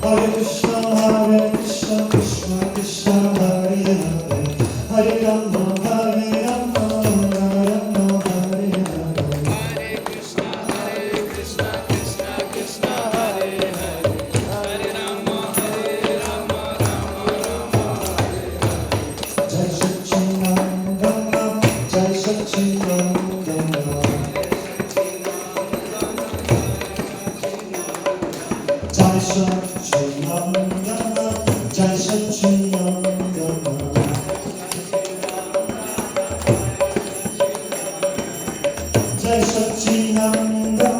Hare Krishna, Krishna Krishna, Hare Hare, Hare Rama, Hare Rama, Rama Hare Hare. Hare Krishna, Krishna Krishna, Hare Hare, Hare Rama, Rama Rama, Jai Satchidananda, Jai Satchidananda, Jai Satchidananda, Jai Satchidananda, Jai Satchidananda,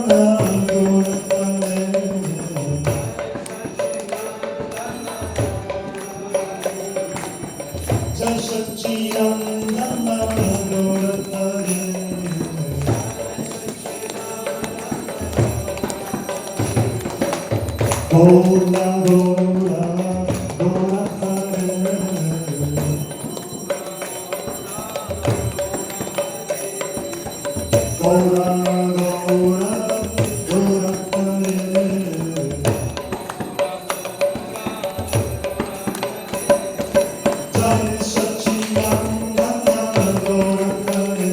Jai Satchidananda, Gora Gora Gora Hare, Gora Gora Gora Hare, Jai Satchidananda Gora Hare,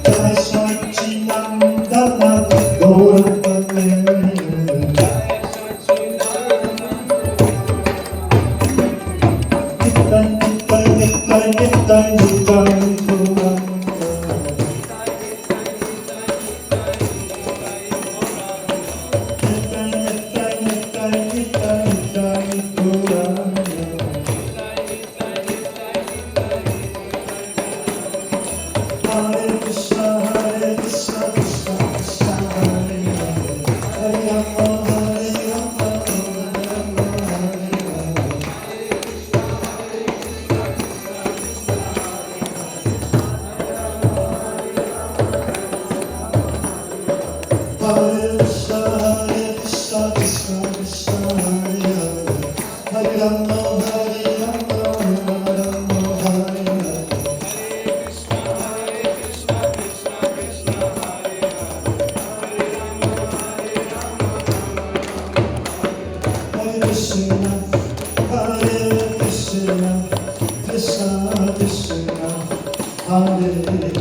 Jai Satchidananda Gora Hare. Hare Krishna, Hare Krishna, Krishna Krishna, Hare Hare, Hare Rama, Hare Rama, Rama Hare Hare. Hare Krishna, Hare Krishna, Krishna Krishna, Hare Hare, Hare Rama, Hare Rama, Rama Hare Hare. Hare Krishna, Hare Krishna, Krishna Krishna, Hare